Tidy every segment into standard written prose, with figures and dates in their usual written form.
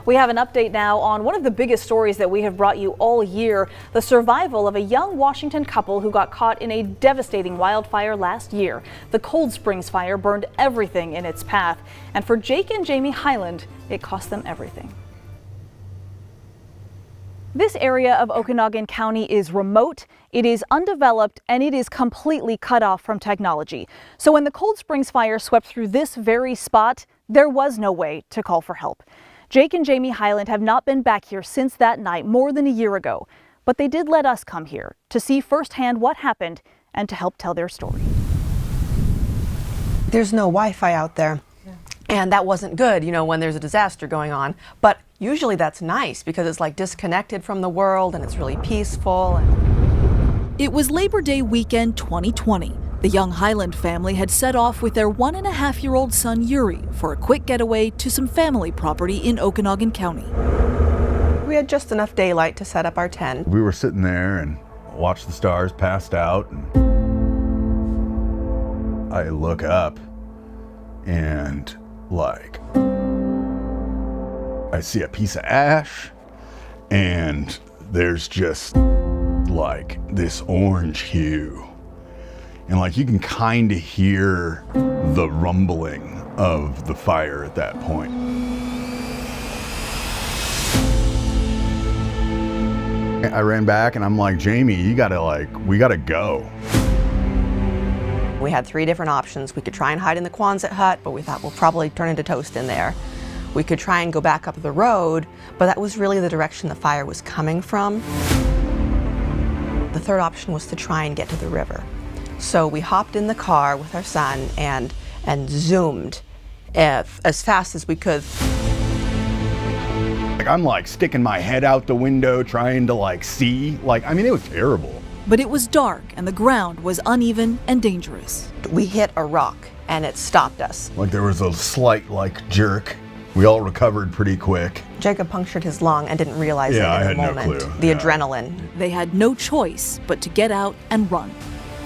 We have an update now on one of the biggest stories that we have brought you all year, the survival of a young Washington couple who got caught in a devastating wildfire last year. The Cold Springs fire burned everything in its path, and for Jake and Jamie Hyland, it cost them everything. This area of Okanogan County is remote, it is undeveloped, and it is completely cut off from technology. So when the Cold Springs fire swept through this very spot, there was no way to call for help. Jake and Jamie Hyland have not been back here since that night more than a year ago, but they did let us come here to see firsthand what happened and to help tell their story. There's no Wi-Fi out there. And that wasn't good, you know, when there's a disaster going on. But usually that's nice because it's like disconnected from the world and it's really peaceful. It was Labor Day weekend 2020. The young Highland family had set off with their 1.5-year-old son Yuri for a quick getaway to some family property in Okanogan County. We had just enough daylight to set up our tent. We were sitting there and watched the stars passed out. And I look up and like I see a piece of ash and there's just like this orange hue. And like you can kind of hear the rumbling of the fire at that point. I ran back and I'm like, Jamie, we gotta go. We had 3 different options. We could try and hide in the Quonset hut, but we thought we'll probably turn into toast in there. We could try and go back up the road, but that was really the direction the fire was coming from. The third option was to try and get to the river. So we hopped in the car with our son and zoomed as fast as we could. Like I'm like sticking my head out the window trying to like see. Like, I mean, it was terrible. But it was dark and the ground was uneven and dangerous. We hit a rock and it stopped us. Like there was a slight like jerk. We all recovered pretty quick. Jacob punctured his lung and didn't realize it in the moment. No clue. The adrenaline. They had no choice but to get out and run.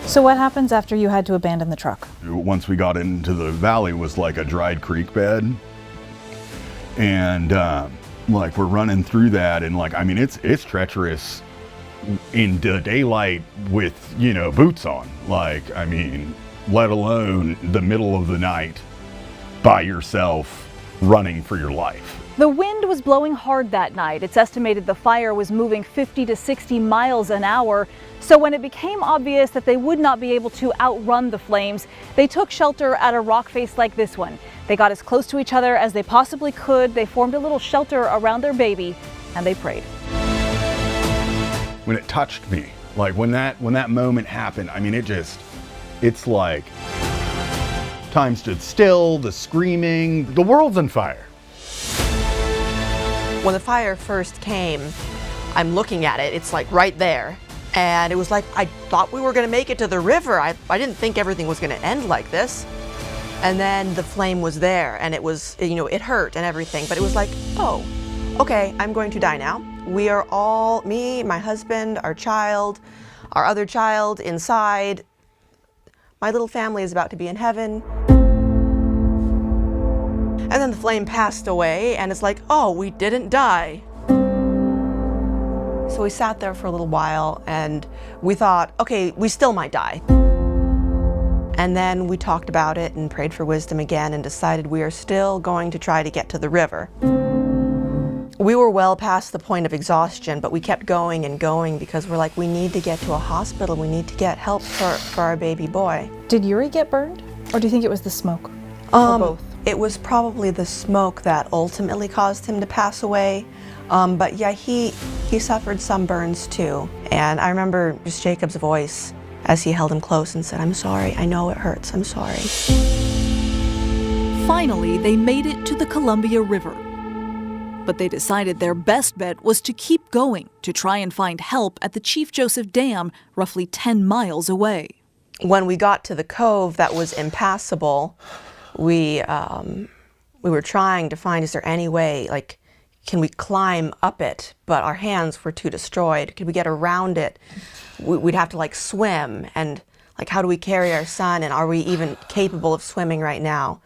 So what happens after you had to abandon the truck? Once we got into the valley, it was like a dried creek bed. And like we're running through that and like, I mean, it's treacherous in the daylight with, you know, boots on. Like, I mean, let alone the middle of the night by yourself running for your life. The wind was blowing hard that night. It's estimated the fire was moving 50 to 60 miles an hour. So when it became obvious that they would not be able to outrun the flames, they took shelter at a rock face like this one. They got as close to each other as they possibly could. They formed a little shelter around their baby and they prayed. When it touched me, like when that moment happened, I mean, it's like time stood still, the screaming, the world's on fire. When the fire first came, I'm looking at it, it's like right there. And it was like, I thought we were gonna make it to the river. I didn't think everything was gonna end like this. And then the flame was there and it was, you know, it hurt and everything, but it was like, oh, okay, I'm going to die now. We are all, me, my husband, our child, our other child inside. My little family is about to be in heaven. And then the flame passed away and it's like, oh, we didn't die. So we sat there for a little while and we thought, okay, we still might die. And then we talked about it and prayed for wisdom again and decided we are still going to try to get to the river. We were well past the point of exhaustion, but we kept going and going because we're like, we need to get to a hospital. We need to get help for our baby boy. Did Yuri get burned? Or do you think it was the smoke? Or both? It was probably the smoke that ultimately caused him to pass away. But yeah, he suffered some burns too. And I remember just Jacob's voice as he held him close and said, I'm sorry, I know it hurts, I'm sorry. Finally, they made it to the Columbia River. But they decided their best bet was to keep going to try and find help at the Chief Joseph Dam, roughly 10 miles away. When we got to the cove that was impassable, we were trying to find, is there any way, like, can we climb up it? But our hands were too destroyed. Could we get around it? We'd have to like swim, and like, how do we carry our son, and are we even capable of swimming right now?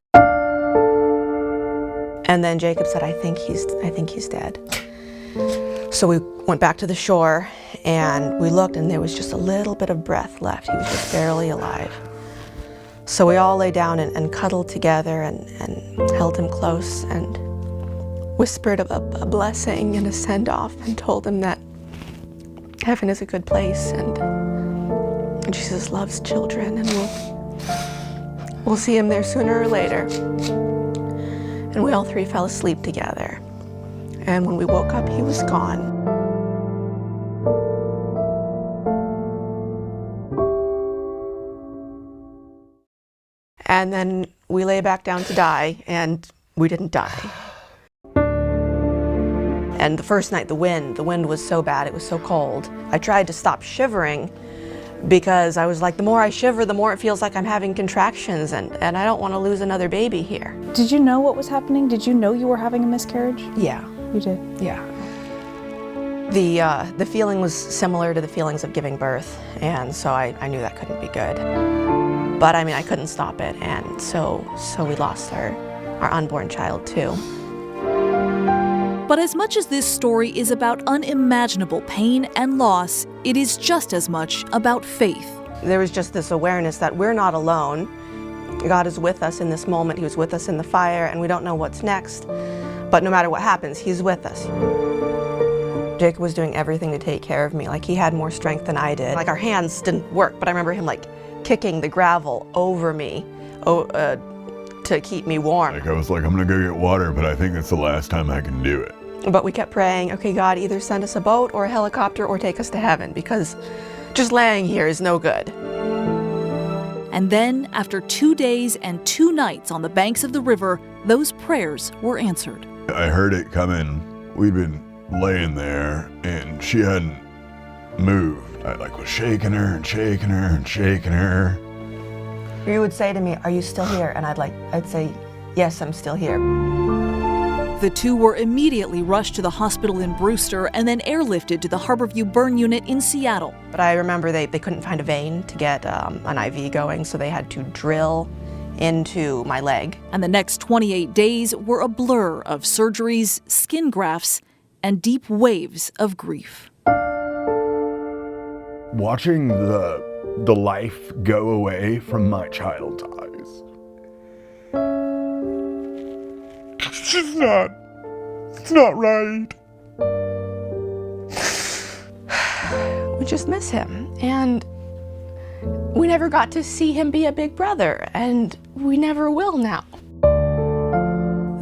And then Jacob said, I think he's dead. So we went back to the shore and we looked and there was just a little bit of breath left. He was just barely alive. So we all lay down and cuddled together and held him close and whispered a blessing and a send-off and told him that heaven is a good place and Jesus loves children and we'll see him there sooner or later. And we all three fell asleep together. And when we woke up, he was gone. And then we lay back down to die, and we didn't die. And the first night, the wind was so bad, it was so cold. I tried to stop shivering because I was like, the more I shiver, the more it feels like I'm having contractions, and I don't want to lose another baby here. Did you know what was happening? Did you know you were having a miscarriage? Yeah. You did? Yeah. The feeling was similar to the feelings of giving birth, and so I knew that couldn't be good. But I mean, I couldn't stop it, and so we lost our unborn child too. But as much as this story is about unimaginable pain and loss, it is just as much about faith. There was just this awareness that we're not alone. God is with us in this moment. He was with us in the fire, and we don't know what's next. But no matter what happens, he's with us. Jacob was doing everything to take care of me. Like, he had more strength than I did. Like, our hands didn't work, but I remember him like kicking the gravel over me to keep me warm. Like, I was like, I'm gonna go get water, but I think that's the last time I can do it. But we kept praying, okay, God, either send us a boat or a helicopter or take us to heaven, because just laying here is no good. And then, after 2 days and 2 nights on the banks of the river, those prayers were answered. I heard it coming. We'd been laying there, and she hadn't moved. I was shaking her and shaking her and shaking her. You would say to me, are you still here? And I'd say, yes, I'm still here. The two were immediately rushed to the hospital in Brewster and then airlifted to the Harborview Burn Unit in Seattle. But I remember they couldn't find a vein to get an IV going, so they had to drill into my leg. And the next 28 days were a blur of surgeries, skin grafts, and deep waves of grief. Watching the life go away from my child's eyes. It's not right. We just miss him, and we never got to see him be a big brother, and we never will now.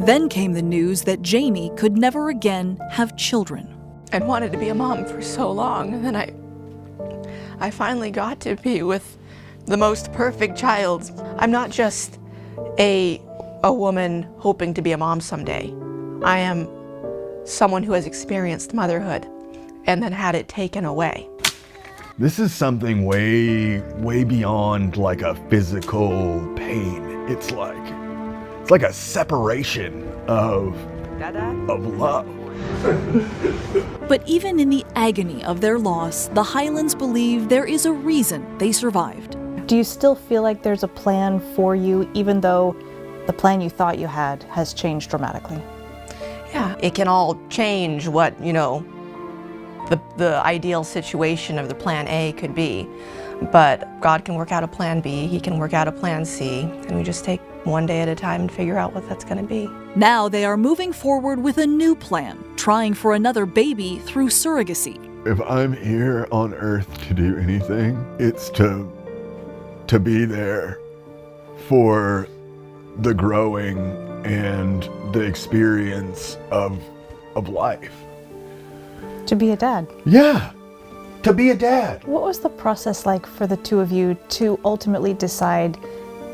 Then came the news that Jamie could never again have children. I'd wanted to be a mom for so long, and then I finally got to be with the most perfect child. I'm not just a woman hoping to be a mom someday. I am someone who has experienced motherhood and then had it taken away. This is something way beyond like a physical pain. It's like a separation of love. But even in the agony of their loss, the Hylands believe there is a reason they survived. Do you still feel like there's a plan for you, even though the plan you thought you had has changed dramatically? Yeah, it can all change what, the ideal situation of the plan A could be. But God can work out a plan B, he can work out a plan C, and we just take one day at a time and figure out what that's going to be. Now they are moving forward with a new plan, trying for another baby through surrogacy. If I'm here on earth to do anything, it's to be there for the growing and the experience of life. To be a dad? Yeah, to be a dad. What was the process like for the two of you to ultimately decide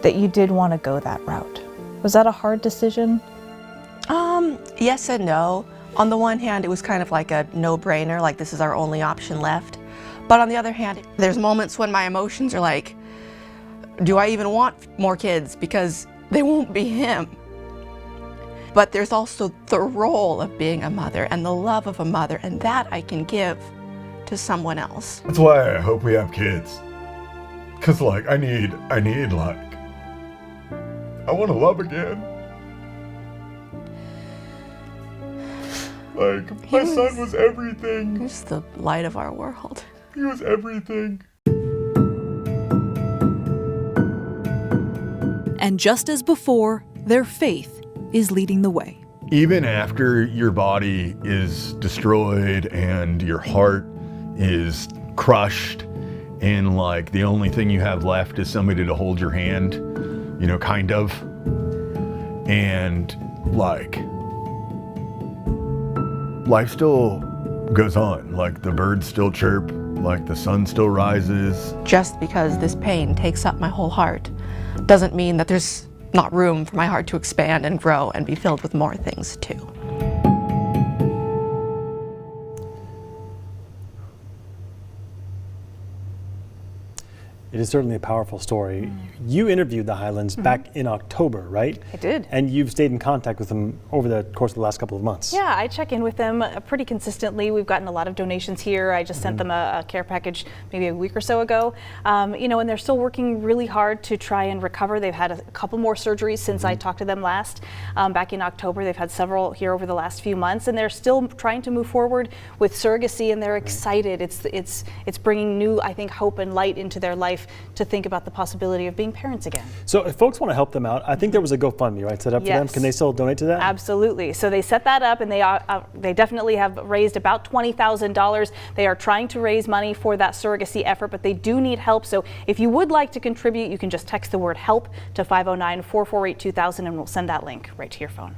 that you did want to go that route? Was that a hard decision? Yes and no. On the one hand, it was kind of like a no-brainer, like this is our only option left. But on the other hand, there's moments when my emotions are like, do I even want more kids? Because they won't be him. But there's also the role of being a mother and the love of a mother, and that I can give to someone else. That's why I hope we have kids. Cause I need I want to love again. Like, my son was everything. He was the light of our world. He was everything. And just as before, their faith is leading the way. Even after your body is destroyed and your heart is crushed and like the only thing you have left is somebody to hold your hand, you know, kind of. And like, life still goes on. Like the birds still chirp, like the sun still rises. Just because this pain takes up my whole heart doesn't mean that there's not room for my heart to expand and grow and be filled with more things too. It is certainly a powerful story. You interviewed the Hylands back in October, right? I did. And you've stayed in contact with them over the course of the last couple of months. Yeah, I check in with them pretty consistently. We've gotten a lot of donations here. I just sent them a care package maybe a week or so ago. You know, and they're still working really hard to try and recover. They've had a couple more surgeries since I talked to them last back in October. They've had several here over the last few months, and they're still trying to move forward with surrogacy, and they're excited. It's bringing new, I think, hope and light into their life to think about the possibility of being parents again. So if folks want to help them out, I think there was a GoFundMe, right, set up for them. Yes. Can they still donate to that? Absolutely. So they set that up, and they definitely have raised about $20,000. They are trying to raise money for that surrogacy effort, but they do need help. So if you would like to contribute, you can just text the word HELP to 509-448-2000, and we'll send that link right to your phone.